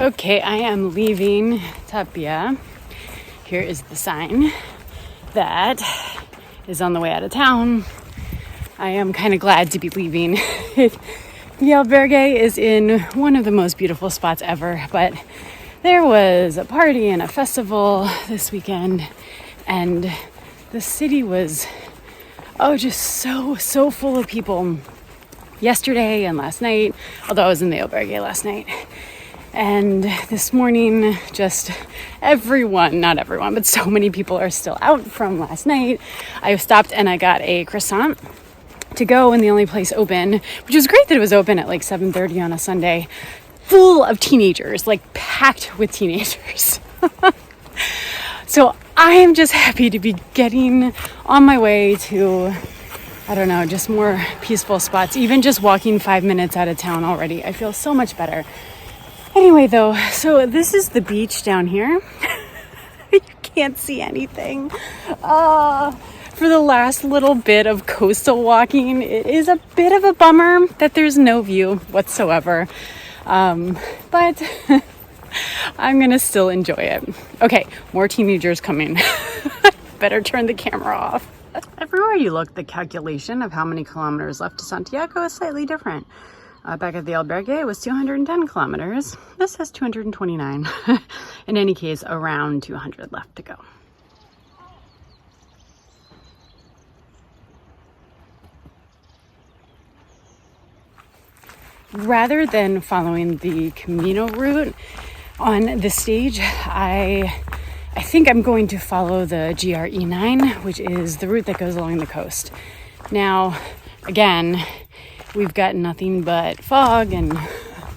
Okay, I am leaving Tapia. Here is the sign that is on the way out of town. I am kind of glad to be leaving. The Albergue is in one of the most beautiful spots ever, but there was a party and a festival this weekend, and the city was, just so full of people yesterday and last night, although I was in the Albergue last night. And this morning, just everyone, not everyone, but so many people are still out from last night. I stopped and I got a croissant to go, and the only place open, which was great that it was open at like 7:30 on a Sunday, full of teenagers, like packed with teenagers. So I am just happy to be getting on my way to, just more peaceful spots. Even just walking 5 minutes out of town already, I feel so much better. Anyway, though, so this is the beach down here. You can't see anything. For the last little bit of coastal walking, it is a bit of a bummer that there's no view whatsoever. But I'm gonna still enjoy it. Okay, more teenagers coming. Better turn the camera off. Everywhere you look, the calculation of how many kilometers left to Santiago is slightly different. Back at the Albergue, it was 210 kilometers. This says 229. In any case, around 200 left to go. Rather than following the Camino route on this stage, I think I'm going to follow the GRE9, which is the route that goes along the coast. Now, again, we've got nothing but fog and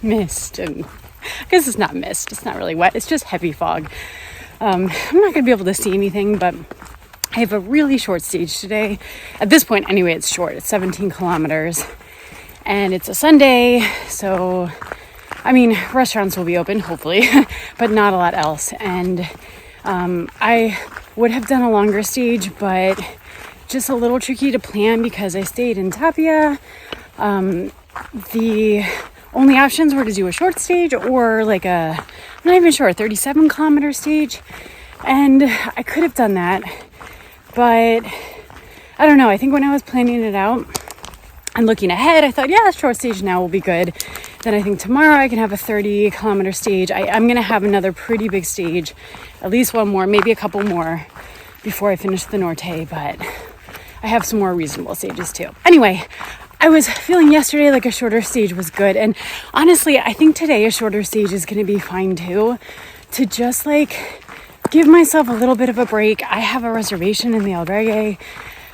mist, and I guess it's not mist, it's not really wet, it's just heavy fog. I'm not going to be able to see anything, but I have a really short stage today. At this point, anyway, it's short. It's 17 kilometers, and it's a Sunday, so, restaurants will be open, hopefully, but not a lot else. And I would have done a longer stage, but just a little tricky to plan because I stayed in Tapia. The only options were to do a short stage or like I'm not even sure, a 37 kilometer stage. And I could have done that, but I don't know. I think when I was planning it out and looking ahead, I thought, yeah, a short stage now will be good. Then I think tomorrow I can have a 30 kilometer stage. I'm going to have another pretty big stage, at least one more, maybe a couple more before I finish the Norte, but I have some more reasonable stages too. Anyway, I was feeling yesterday like a shorter stage was good. And honestly, I think today a shorter stage is going to be fine too, to just give myself a little bit of a break. I have a reservation in the Albergue,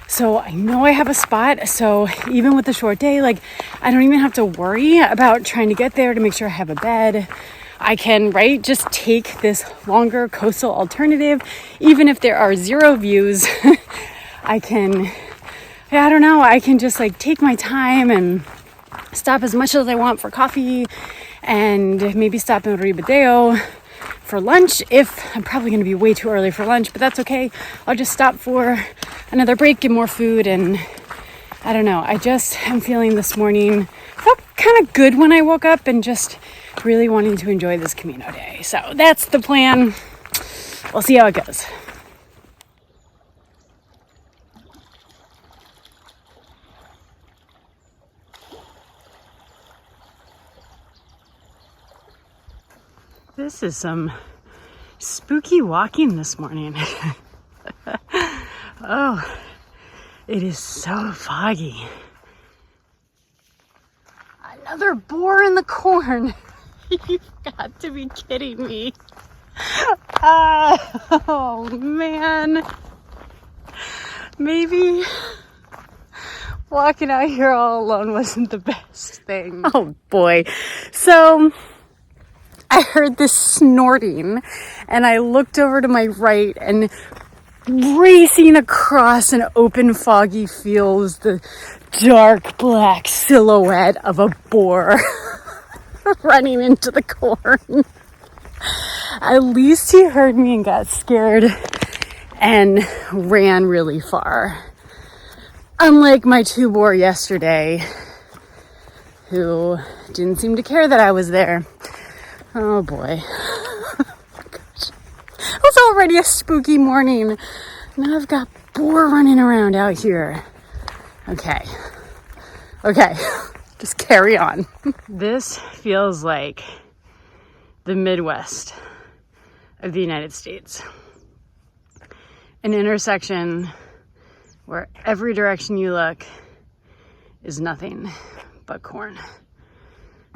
so I know I have a spot. So even with the short day, I don't even have to worry about trying to get there to make sure I have a bed. I can, just take this longer coastal alternative. Even if there are zero views, I can just take my time and stop as much as I want for coffee, and maybe stop in Ribadeo for lunch. If I'm probably going to be way too early for lunch, but that's okay. I'll just stop for another break, get more food, and I don't know. I just am feeling this morning, felt kind of good when I woke up and just really wanting to enjoy this Camino day. So that's the plan. We'll see how it goes. This is some spooky walking this morning. Oh, it is so foggy. Another boar in the corn. You've got to be kidding me. Oh, man. Maybe walking out here all alone wasn't the best thing. Oh, boy. So I heard this snorting, and I looked over to my right, and racing across an open foggy field was the dark black silhouette of a boar running into the corn. At least he heard me and got scared and ran really far. Unlike my two boar yesterday, who didn't seem to care that I was there. Oh boy. Gosh. It was already a spooky morning. Now I've got boar running around out here. Okay. Just carry on. This feels like the Midwest of the United States. An intersection where every direction you look is nothing but corn.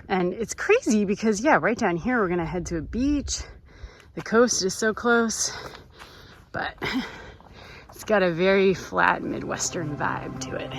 And it's crazy because, yeah, right down here we're gonna head to a beach. The coast is so close, but it's got a very flat Midwestern vibe to it.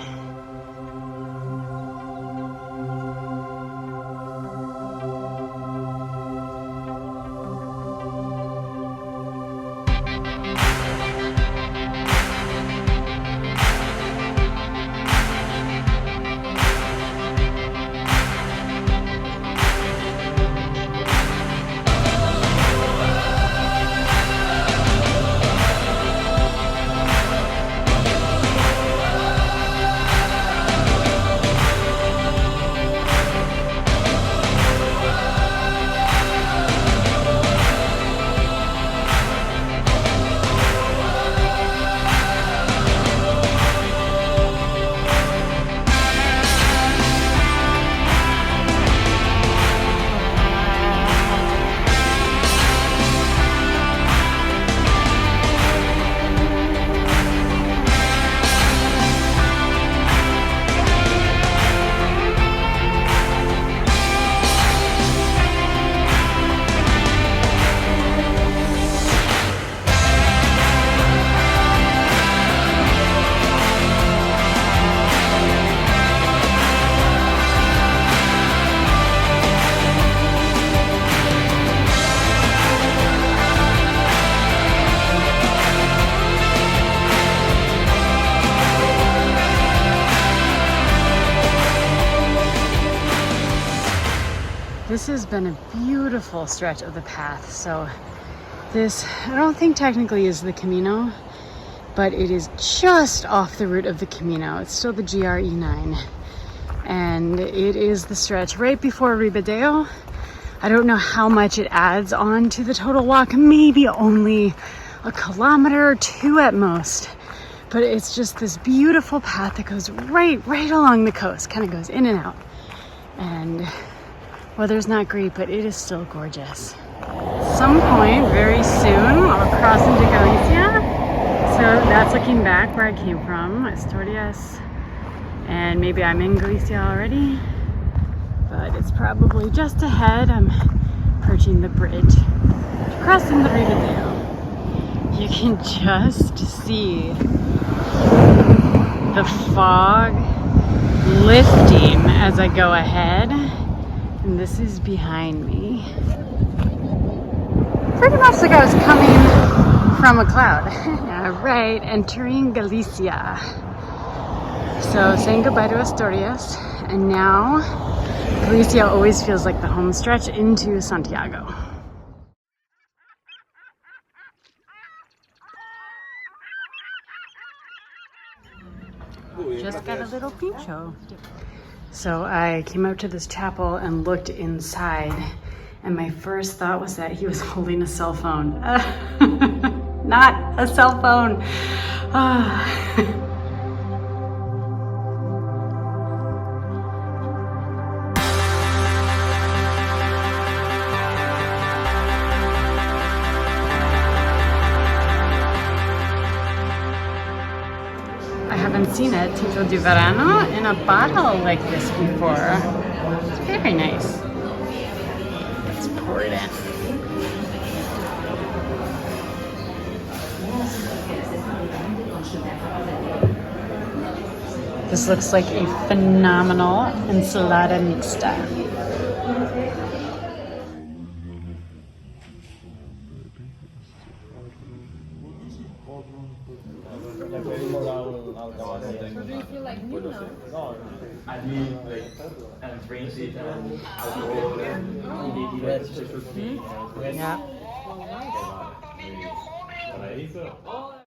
This has been a beautiful stretch of the path. So this, I don't think technically is the Camino, but it is just off the route of the Camino. It's still the GRE9. And it is the stretch right before Ribadeo. I don't know how much it adds on to the total walk, maybe only a kilometer or two at most. But it's just this beautiful path that goes right along the coast, kind of goes in and out. And weather's not great, but it is still gorgeous. At some point very soon, I'll cross into Galicia. So that's looking back where I came from, Asturias. And maybe I'm in Galicia already, but it's probably just ahead. I'm approaching the bridge, crossing the Vilela. You can just see the fog lifting as I go ahead. And this is behind me. Pretty much like I was coming from a cloud. Right, entering Galicia. So saying goodbye to Asturias, and now Galicia always feels like the home stretch into Santiago. Just got a little pincho. So I came out to this chapel and looked inside, and my first thought was that he was holding a cell phone. Not a cell phone. I haven't seen a Tinto di Verano in a bottle like this before. It's very nice. Let's pour it in. This looks like a phenomenal ensalada mixta. Do you feel like new now? No, I mean like and French it and alcohol and Yeah.